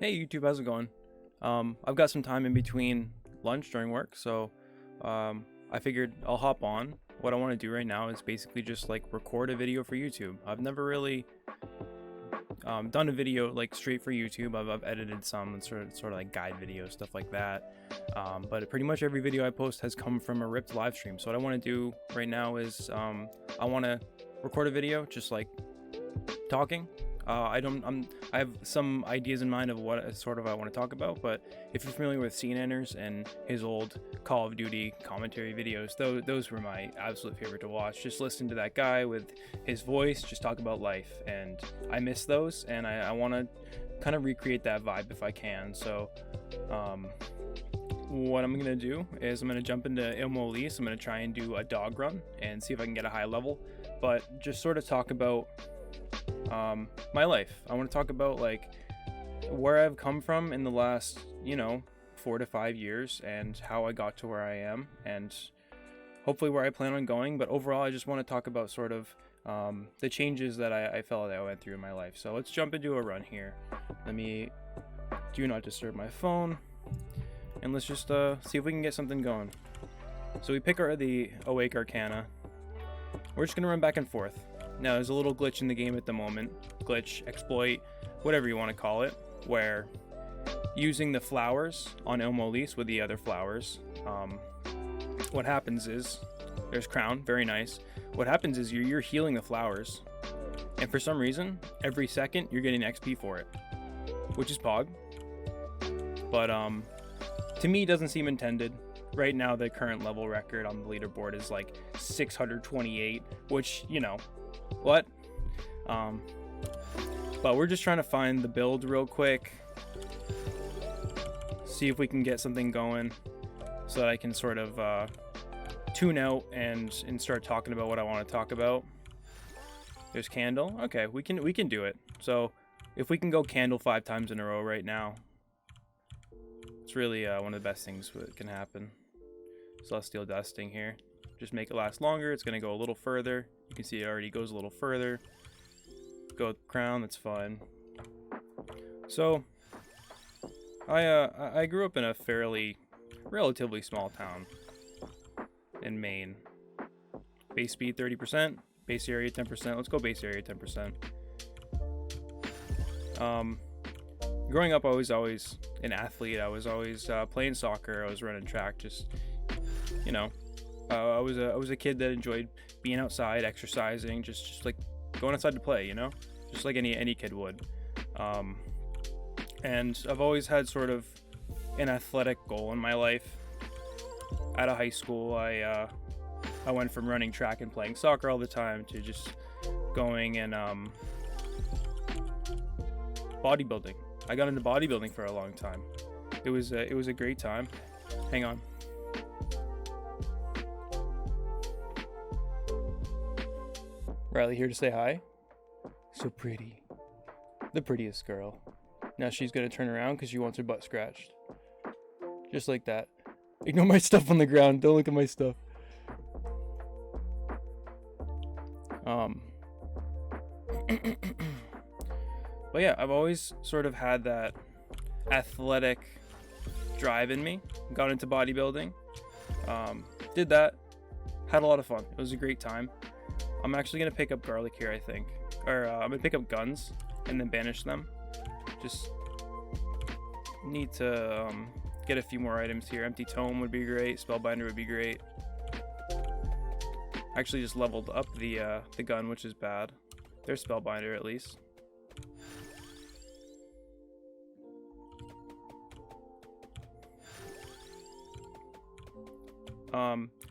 Hey YouTube, how's it going? I've got some time in between lunch during work, so I figured I'll hop on. What I want to do right now is basically just like record a video for YouTube. I've never really done a video like straight for YouTube. I've edited some and sort of like guide videos, stuff like that. But pretty much every video I post has come from a ripped live stream. So what I want to do right now is I want to record a video just like talking. I have some ideas in mind of what I want to talk about, but if you're familiar with SeaNanners and his old Call of Duty commentary videos, those were my absolute favorite to watch. Just listen to that guy with his voice, just talk about life, and I miss those, and I want to kind of recreate that vibe if I can. So what I'm gonna do is I'm gonna jump into Il Molise. I'm gonna try and do a dog run and see if I can get a high level, but just sort of talk about my life. I want to talk about like where I've come from in the last 4 to 5 years and how I got to where I am, and hopefully where I plan on going. But overall, I just want to talk about sort of the changes that I felt that I went through in my life. So let's jump into a run here. Let me do not disturb my phone, and let's just see if we can get something going. So we pick the Awake Arcana. We're just gonna run back and forth. Now, there's a little glitch in the game at the moment. Glitch, exploit, whatever you want to call it, where using the flowers on Il Molise with the other flowers, what happens is, there's Crown, very nice. What happens is you're healing the flowers, and for some reason, every second you're getting XP for it, which is Pog. But to me, it doesn't seem intended. Right now, the current level record on the leaderboard is like 628, which, what? But we're just trying to find the build real quick, see if we can get something going so that I can sort of tune out and start talking about what I want to talk about. There's Candle. Okay, we can do it. So if we can go Candle 5 times in a row right now, it's really one of the best things that can happen. Celestial Dusting here. Just make it last longer. It's going to go a little further. You can see it already goes a little further. Go with Crown, that's fine. So I grew up in a relatively small town in Maine. Base speed 30%, base area 10%. Let's go base area 10%. Growing up, I was always an athlete. I was always playing soccer. I was running track. Just I was a kid that enjoyed being outside, exercising, just like going outside to play, just like any kid would. And I've always had sort of an athletic goal in my life. Out of high school, I went from running track and playing soccer all the time to just going and bodybuilding. I got into bodybuilding for a long time. It was a great time. Hang on. Riley here to say hi. So pretty. The prettiest girl. Now she's gonna turn around because she wants her butt scratched. Just like that. Ignore my stuff on the ground. Don't look at my stuff. But yeah, I've always sort of had that athletic drive in me. Got into bodybuilding. Did that. Had a lot of fun. It was a great time. I'm actually going to pick up garlic here, I think. Or I'm going to pick up guns and then banish them. Just need to get a few more items here. Empty Tome would be great. Spellbinder would be great. Actually just leveled up the gun, which is bad. There's Spellbinder at least.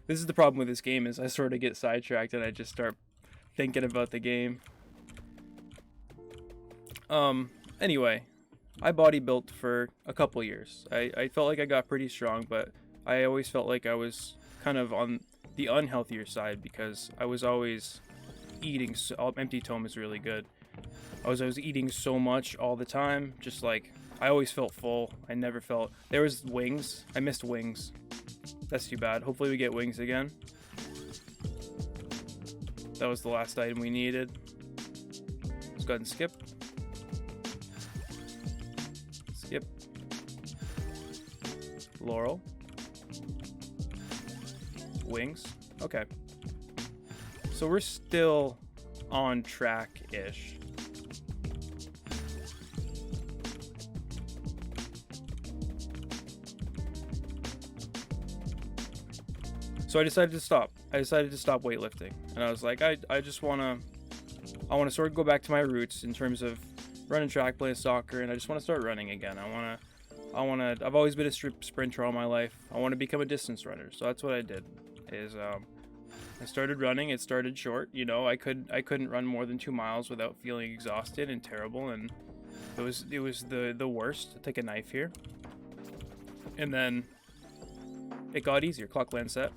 This is the problem with this game, is I sort of get sidetracked and I just start thinking about the game. Anyway, I bodybuilt for a couple years. I felt like I got pretty strong, but I always felt like I was kind of on the unhealthier side because I was always eating. Empty Tome is really good. I was eating so much all the time, just like I always felt full. I never felt. There was wings. I missed wings. That's too bad. Hopefully we get wings again. That was the last item we needed. Let's go ahead and skip. Yep. Laurel. Wings. Okay. So we're still on track-ish. So I decided to stop. I decided to stop weightlifting. And I was like, I want to sort of go back to my roots in terms of running track, playing soccer, and I just want to start running again. I've always been a sprinter all my life. I want to become a distance runner. So that's what I did. I started running. It started short. You know, I couldn't run more than 2 miles without feeling exhausted and terrible, and it was the worst. I'll take a knife here. And then it got easier. Clockland set.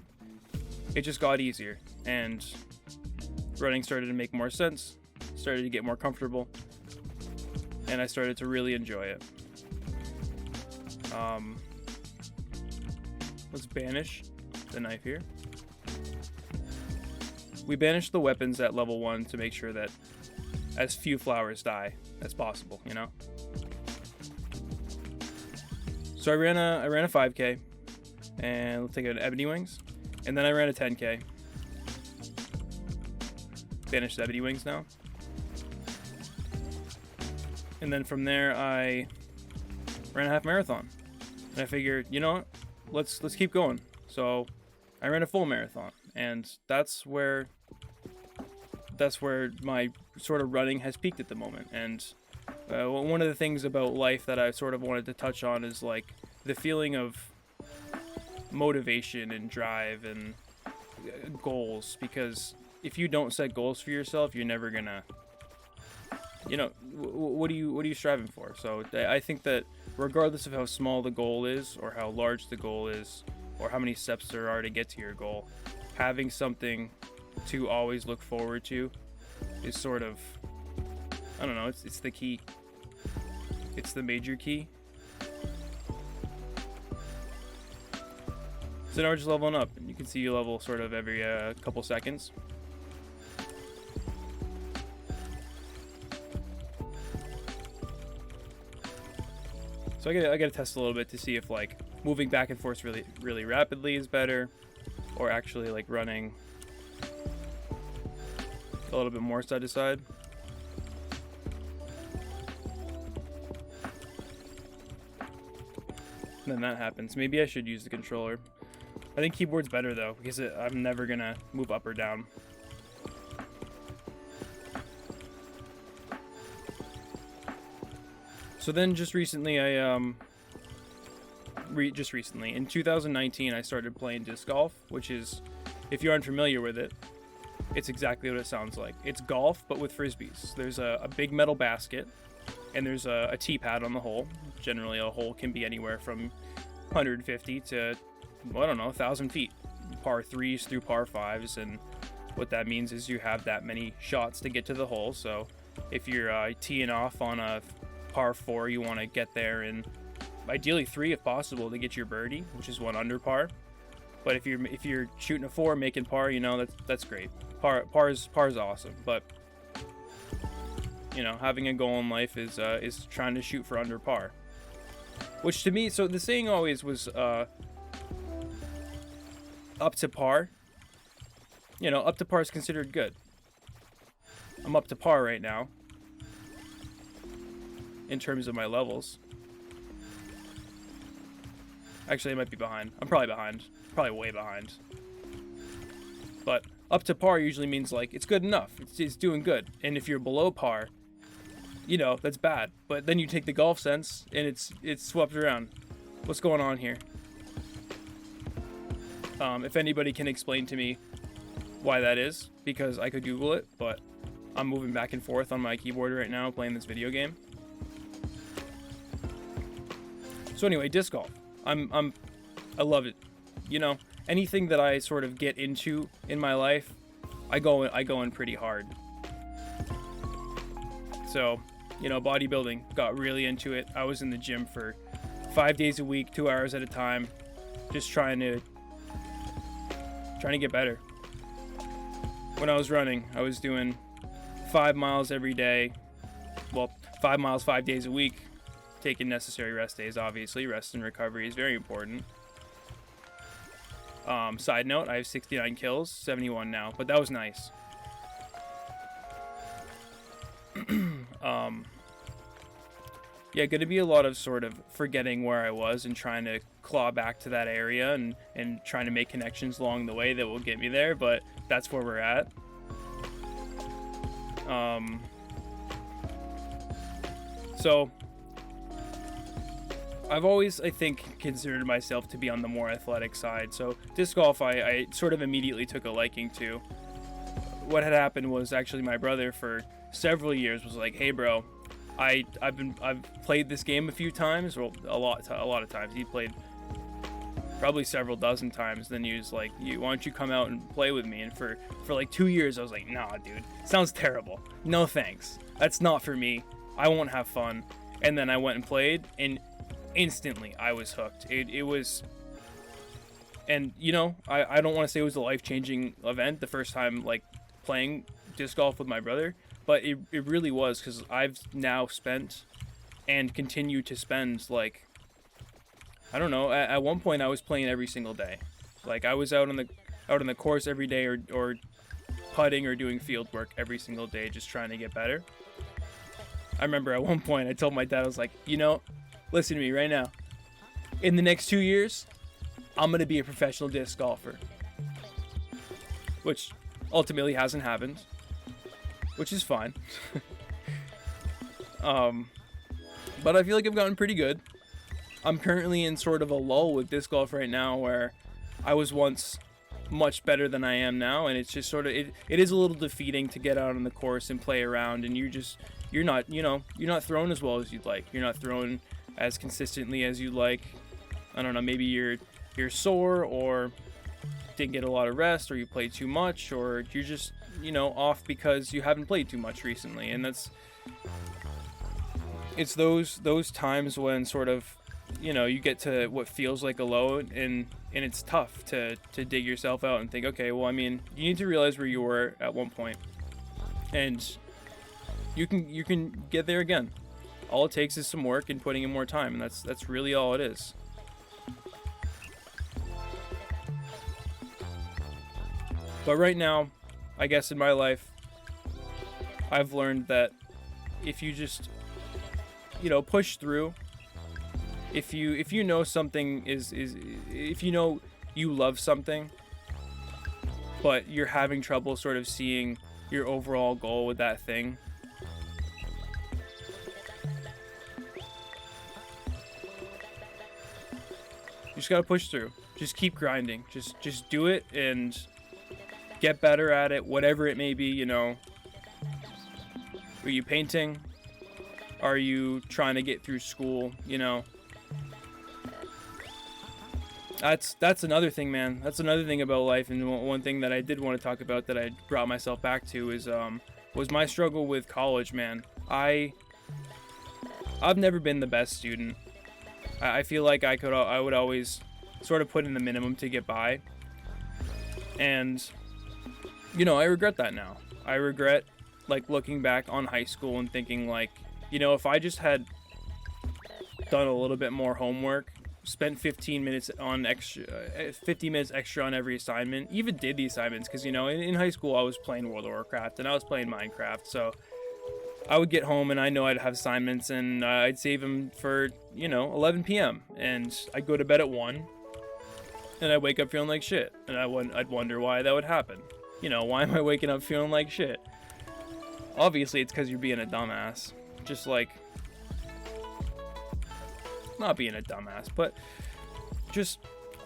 It just got easier, and running started to make more sense, started to get more comfortable, and I started to really enjoy it. Let's banish the knife here. We banished the weapons at level 1 to make sure that as few flowers die as possible, you know? So I ran a 5K, and let's take an ebony wings. And then I ran a 10K. Banished ebony wings now. And then from there I ran a half marathon. And I figured, you know what? Let's keep going. So I ran a full marathon, and that's where my sort of running has peaked at the moment. And one of the things about life that I sort of wanted to touch on is like the feeling of motivation and drive and goals, because if you don't set goals for yourself, you're never gonna, you know, what are you striving for? So I think that regardless of how small the goal is or how large the goal is or how many steps there are to get to your goal, having something to always look forward to is sort of, I don't know, it's the key. It's the major key. So now we're just leveling up, and you can see you level sort of every couple seconds. So I gotta test a little bit to see if like moving back and forth really rapidly is better, or actually like running a little bit more side to side. And then that happens. Maybe I should use the controller. I think keyboard's better though, because I'm never gonna move up or down. So then just recently in 2019 I started playing disc golf, which is, if you're unfamiliar with it, it's exactly what it sounds like. It's golf, but with frisbees. There's a big metal basket, and there's a tee pad on the hole. Generally a hole can be anywhere from 150 to, well, I don't know, 1,000 feet. Par 3s through par 5s, and what that means is you have that many shots to get to the hole. So if you're teeing off on a par 4, you want to get there in ideally 3 if possible to get your birdie, which is 1 under par. But if you're shooting a 4 making par, you know, that's great. Par's awesome, but you know, having a goal in life is trying to shoot for under par. Which to me, so the saying always was up to par. You know, up to par is considered good. I'm up to par right now in terms of my levels. Actually, I might be behind. I'm probably behind. Probably way behind. But up to par usually means like it's good enough. It's doing good. And if you're below par, you know, that's bad. But then you take the golf sense and it's swept around. What's going on here? If anybody can explain to me why that is, because I could Google it, but I'm moving back and forth on my keyboard right now playing this video game. So anyway, disc golf. I love it. You know, anything that I sort of get into in my life, I go in pretty hard. So, you know, bodybuilding, got really into it. I was in the gym for 5 days a week, 2 hours at a time, just trying to get better. When I was running, I was doing 5 miles every day. Well, 5 miles 5 days a week, taking necessary rest days. Obviously, rest and recovery is very important. Side note, I have 69 kills, 71 now, but that was nice. Yeah, going to be a lot of sort of forgetting where I was and trying to claw back to that area and trying to make connections along the way that will get me there, but that's where we're at. So I've always, I think, considered myself to be on the more athletic side. So disc golf, I sort of immediately took a liking to. What had happened was actually my brother for several years was like, "Hey, bro, I've played this game a few times, well, a lot of times. He played probably several dozen times. Then he was like, why don't you come out and play with me?" And for like 2 years, I was like, "Nah, dude, sounds terrible. No thanks. That's not for me. I won't have fun." And then I went and played, and instantly I was hooked. It was, and you know, I don't want to say it was a life-changing event the first time like playing disc golf with my brother, but it really was, because I've now spent and continue to spend, like, I don't know, at one point I was playing every single day. Like, I was out on the course every day, or putting or doing field work every single day, just trying to get better. I remember at one point I told my dad, I was like, you know, listen to me right now. In the next 2 years, I'm going to be a professional disc golfer. Which ultimately hasn't happened, which is fine. But I feel like I've gotten pretty good. I'm currently in sort of a lull with disc golf right now, where I was once much better than I am now, and it's just sort of, it is a little defeating to get out on the course and play around, and you're not throwing as well as you'd like. You're not throwing as consistently as you'd like. I don't know, maybe you're sore, or didn't get a lot of rest, or you played too much, or you're just, off because you haven't played too much recently. And it's those times when sort of, you get to what feels like a low, and it's tough to dig yourself out and think, okay, well, I mean, you need to realize where you were at one point, and you can get there again. All it takes is some work and putting in more time, and that's really all it is. But right now, I guess in my life, I've learned that if you just, push through, if you know something if you love something, but you're having trouble sort of seeing your overall goal with that thing, you just gotta push through. Just keep grinding. Just do it and get better at it, whatever it may be. Are you painting? Are you trying to get through school? That's another thing, man. That's another thing about life. And one thing that I did want to talk about that I brought myself back to is was my struggle with college, man. I've never been the best student. I feel like I would always sort of put in the minimum to get by. And I regret that now. I regret like looking back on high school and thinking like, if I just had done a little bit more homework, spent 15 minutes extra on every assignment, even did the assignments, because in high school I was playing World of Warcraft and I was playing Minecraft, so I would get home and I know I'd have assignments, and I'd save them for 11 p.m. and I'd go to bed at 1, and I'd wake up feeling like shit, and I'd wonder why that would happen. Why am I waking up feeling like shit? Obviously it's because you're being a dumbass. Just like, not being a dumbass, but just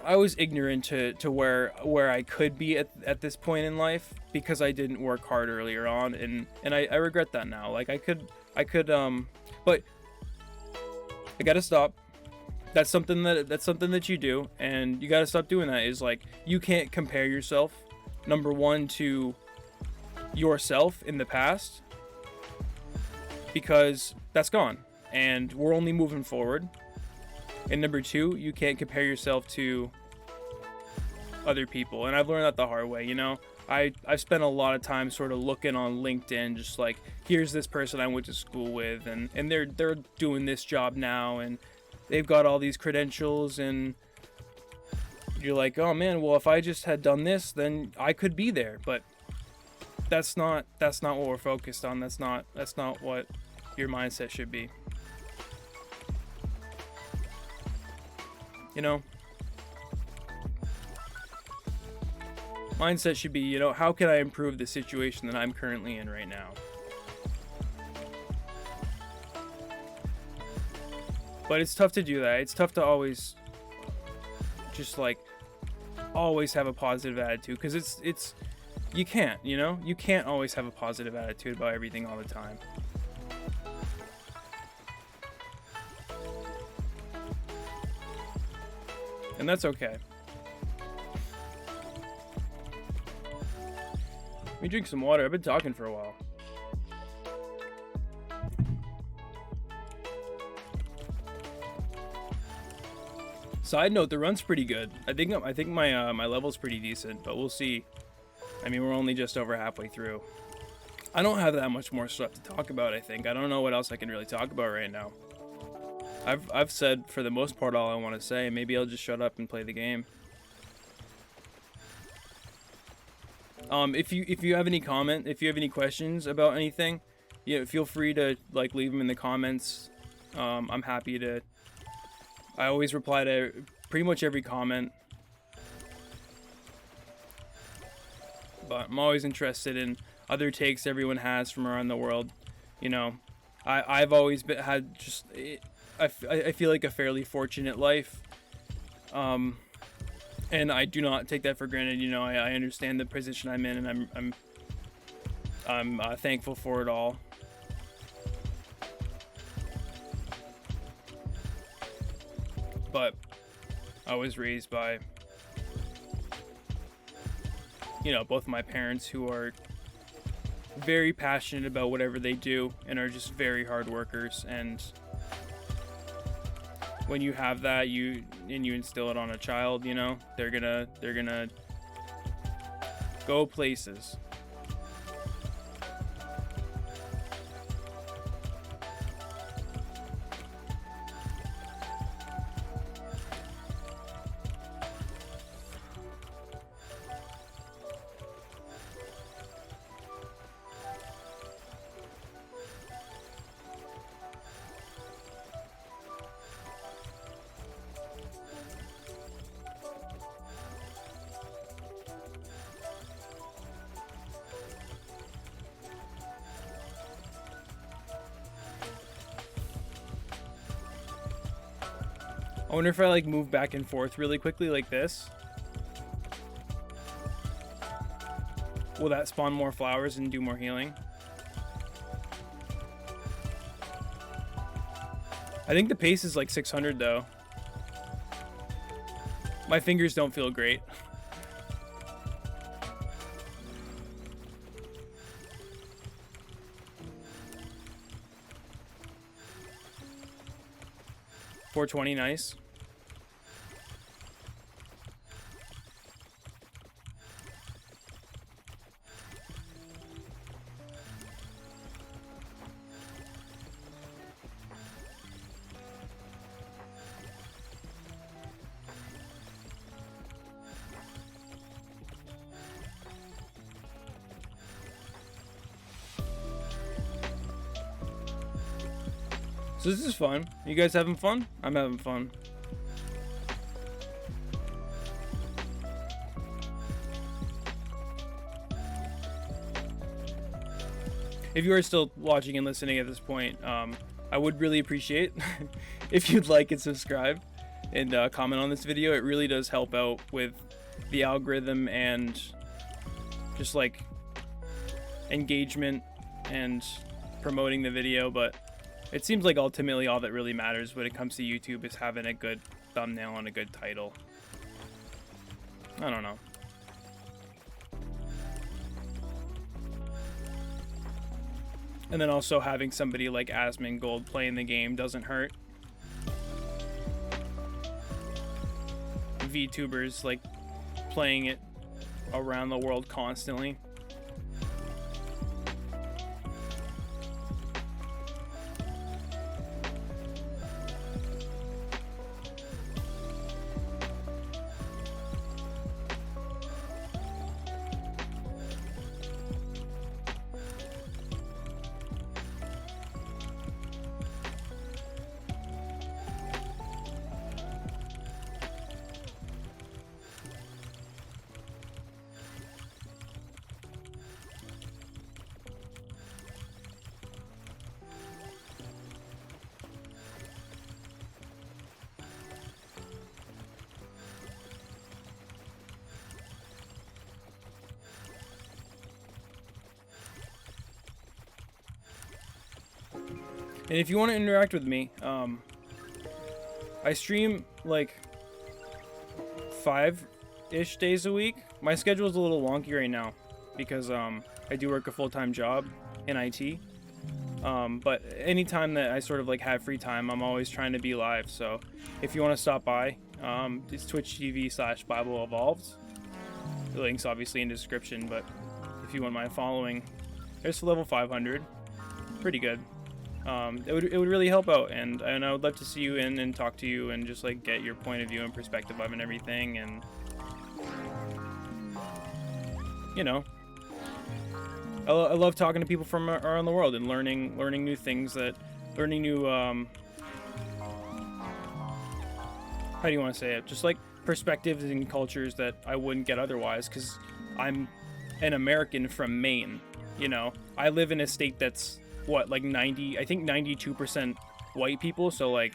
I was ignorant to where I could be at this point in life, because I didn't work hard earlier on, and I regret that now. Like I could but I gotta stop. That's something that you do, and you gotta stop doing that. Is like, you can't compare yourself, number one, to yourself in the past, because that's gone and we're only moving forward. And number two, you can't compare yourself to other people. And I've learned that the hard way. I've spent a lot of time sort of looking on LinkedIn, just like, here's this person I went to school with, and they're doing this job now, and they've got all these credentials, and you're like, oh man, well, if I just had done this, then I could be there. But that's not what we're focused on. That's not what your mindset should be. You know, mindset should be, you know, how can I improve the situation that I'm currently in right now? But it's tough to do that. It's tough to always just like always have a positive attitude, because it's you can't, you know, you can't always have a positive attitude about everything all the time. And that's okay. Let me drink some water. I've been talking for a while. Side note, the run's pretty good. I think my my level's pretty decent, but we'll see. I mean, we're only just over halfway through. I don't have that much more stuff to talk about, I think. I don't know what else I can really talk about right now. I've said for the most part all I want to say. Maybe I'll just shut up and play the game. If you have any if you have any questions about anything, yeah, feel free to like leave them in the comments. I'm happy to. I always reply to pretty much every comment, but I'm always interested in other takes everyone has from around the world. You know, I've always had just. I feel like a fairly fortunate life, and I do not take that for granted. You know, I understand the position I'm in, and I'm thankful for it all. But I was raised by, you know, both my parents, who are very passionate about whatever they do and are just very hard workers. And when you have that, you instill it on a child, you know, they're gonna go places. I wonder if I like move back and forth really quickly like this. Will that spawn more flowers and do more healing? I think the pace is like 600 though. My fingers don't feel great. $420, nice. So this is fun. You guys having fun? I'm having fun. If you are still watching and listening at this point, I would really appreciate if you'd like and subscribe and comment on this video. It really does help out with the algorithm and just like engagement and promoting the video. But it seems like ultimately all that really matters when it comes to YouTube is having a good thumbnail and a good title. I don't know. And then also having somebody like Asmongold playing the game doesn't hurt. VTubers like playing it around the world constantly. And if you want to interact with me, I stream like 5-ish days a week. My schedule is a little wonky right now because I do work a full-time job in IT. But anytime that I sort of like have free time, I'm always trying to be live. So if you want to stop by, it's twitch.tv/Bible Evolved. The link's obviously in the description, but if you wouldn't mind following, there's level 500. Pretty good. It would really help out, and I would love to see you in and talk to you and just like get your point of view and perspective of and everything, and you know, I love talking to people from around the world and learning new things, learning new how do you want to say it, just like perspectives and cultures that I wouldn't get otherwise, because I'm an American from Maine. You know, I live in a state that's what, like 92% white people, so like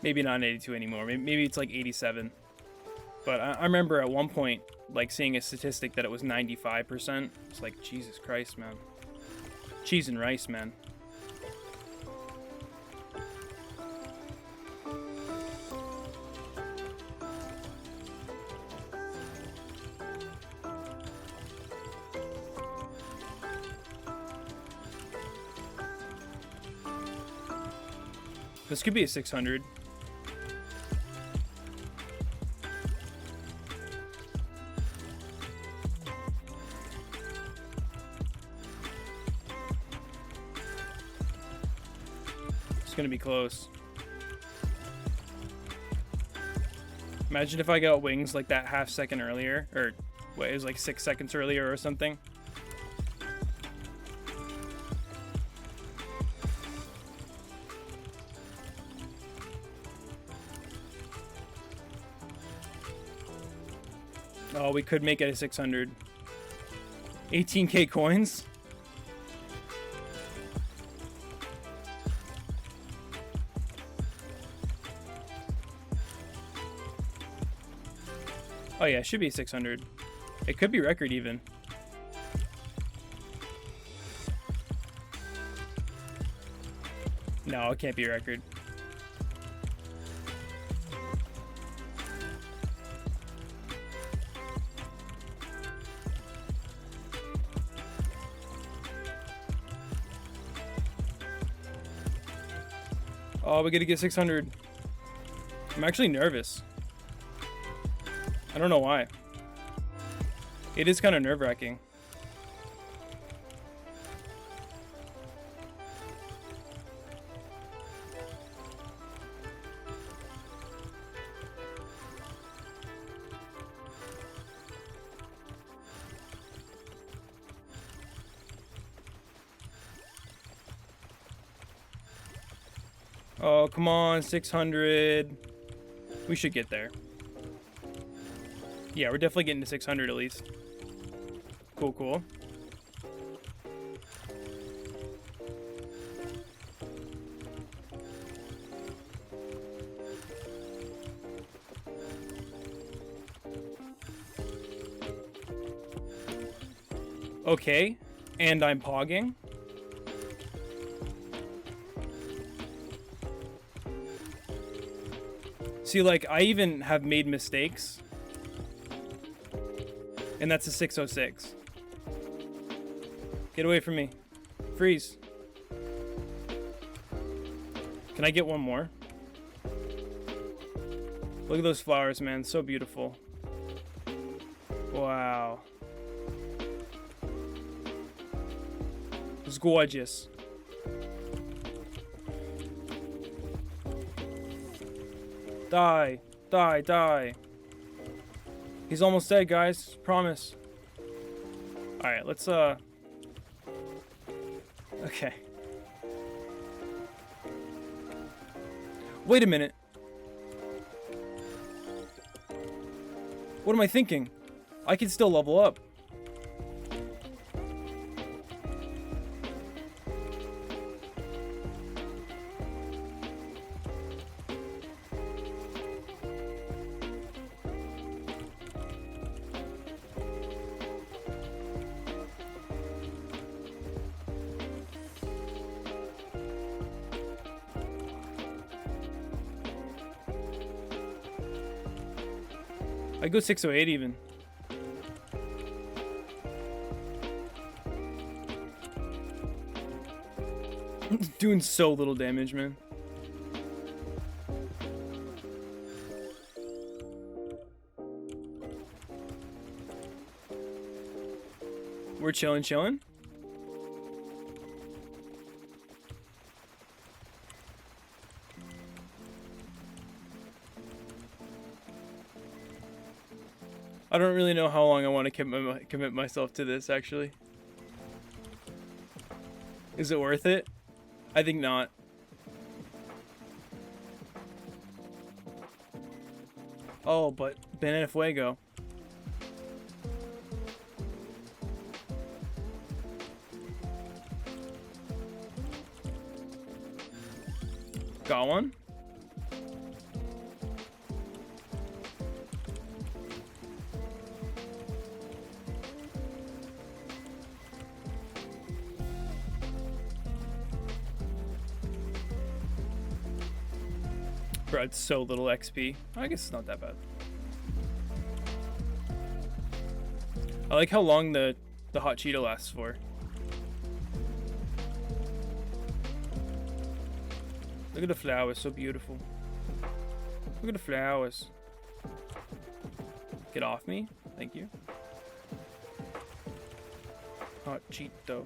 maybe not 82 anymore, maybe it's like 87, but I remember at one point like seeing a statistic that it was 95%. It's like, Jesus Christ, man. Cheese and rice, man. This could be a 600. It's gonna be close. Imagine if I got wings like that half second earlier, or what, it was like 6 seconds earlier or something. Oh, we could make it a 600. 18k coins. Oh yeah, it should be 600. It could be record even. No, it can't be record. Oh, we gotta get 600. I'm actually nervous. I don't know why. It is kind of nerve-wracking. Oh, come on, 600. We should get there. Yeah, we're definitely getting to 600 at least. Cool, cool. Okay, and I'm pogging. See, like, I even have made mistakes. And that's a 606. Get away from me. Freeze. Can I get one more? Look at those flowers, man. So beautiful. Wow. It's gorgeous. Die. Die, die. He's almost dead, guys. Promise. Alright, let's, okay. Wait a minute. What am I thinking? I can still level up. I go 608 even. Doing so little damage, man. We're chilling. I don't really know how long I want to commit myself to this, actually. Is it worth it? I think not. Oh, but Banana Fuego. Got one? Bro, it's so little XP. I guess it's not that bad. I like how long the hot Cheeto lasts for. Look at the flowers, so beautiful. Look at the flowers. Get off me. Thank you. Hot Cheeto.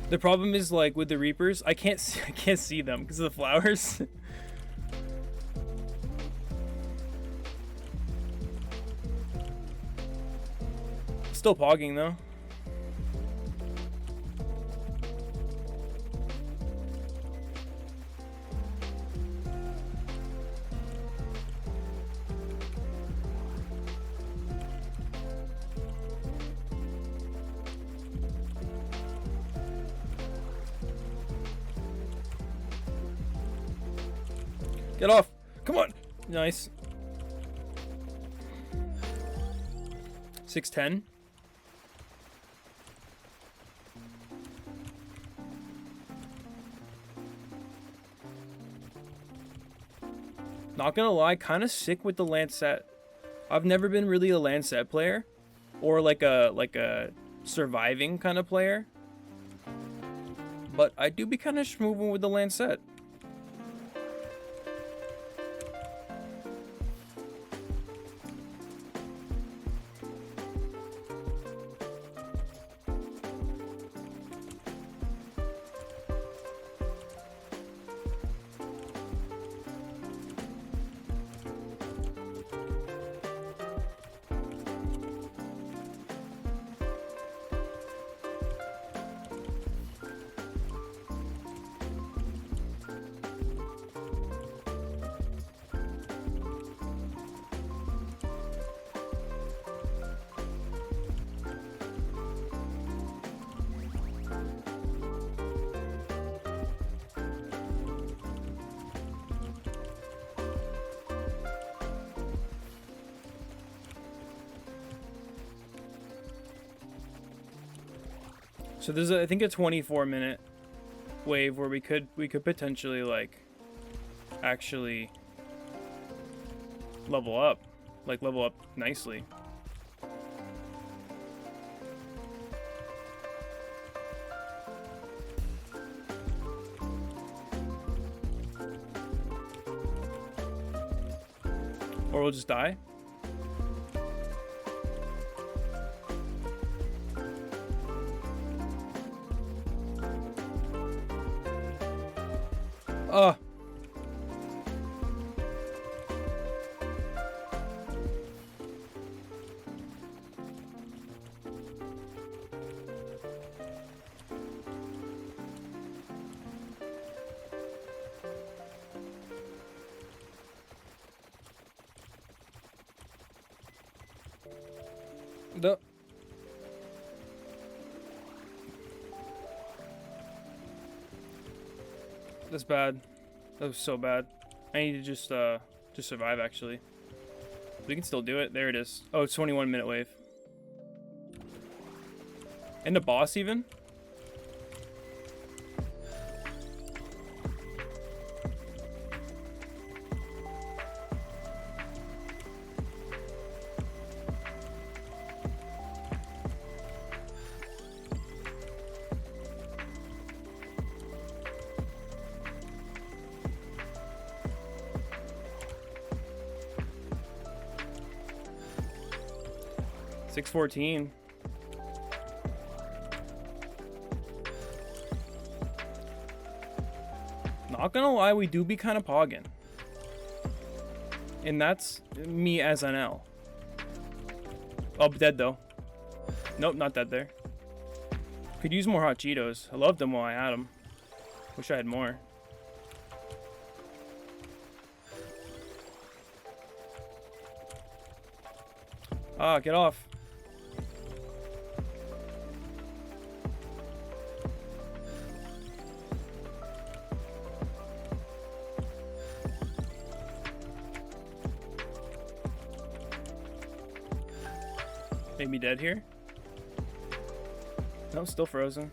The problem is, like, with the Reapers, I can't see them because of the flowers. Still pogging though. Get off! Come on! Nice. 610. Not gonna lie, kind of sick with the Lancet. I've never been really a Lancet player, or like a surviving kind of player. But I do be kind of schmoovin' with the Lancet. So there's I think a 24-minute wave where we could potentially like actually level up nicely. Or we'll just die. That's bad. That was so bad. I need to just survive, actually. We can still do it. There it is. Oh, it's 21-minute wave. And the boss even? $6.14. Not gonna lie, we do be kind of pogging. And that's me as an L. Oh, dead though. Nope, not dead there. Could use more hot Cheetos. I loved them while I had them. Wish I had more. Ah, get off. Made me dead here? No, still frozen.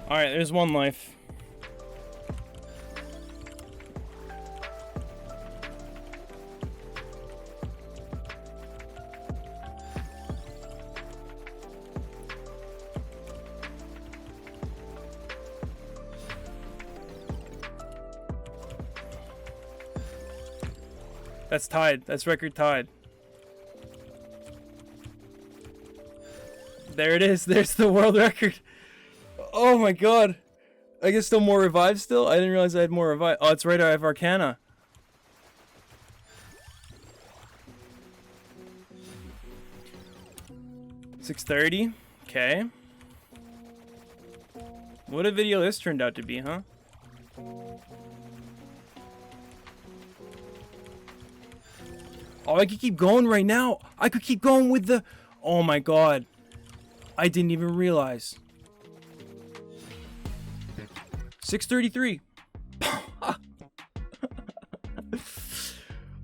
Alright, there's one life. That's tied. That's record tied. There it is. There's the world record. Oh my god. I guess still more revive still? I didn't realize I had more revive. Oh, it's right. I have Arcana. $6.30. Okay. What a video this turned out to be, huh? Oh, I could keep going right now. I could keep going with the... Oh my god. I didn't even realize. 6:33.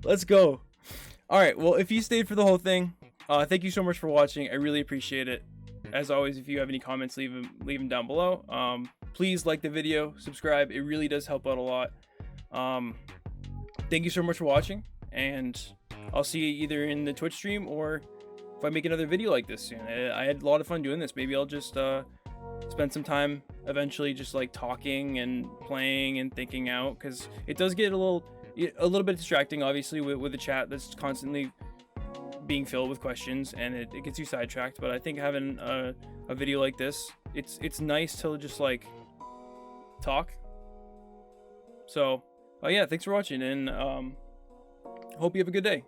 Let's go. Alright, well, if you stayed for the whole thing, thank you so much for watching. I really appreciate it. As always, if you have any comments, leave them down below. Please like the video, subscribe. It really does help out a lot. Thank you so much for watching, and I'll see you either in the Twitch stream or if I make another video like this soon. I had a lot of fun doing this. Maybe I'll just spend some time eventually just like talking and playing and thinking out, because it does get a little bit distracting, obviously, with the chat that's constantly being filled with questions, and it gets you sidetracked. But I think having a video like this, it's nice to just like talk. So yeah, thanks for watching, and hope you have a good day.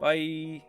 Bye.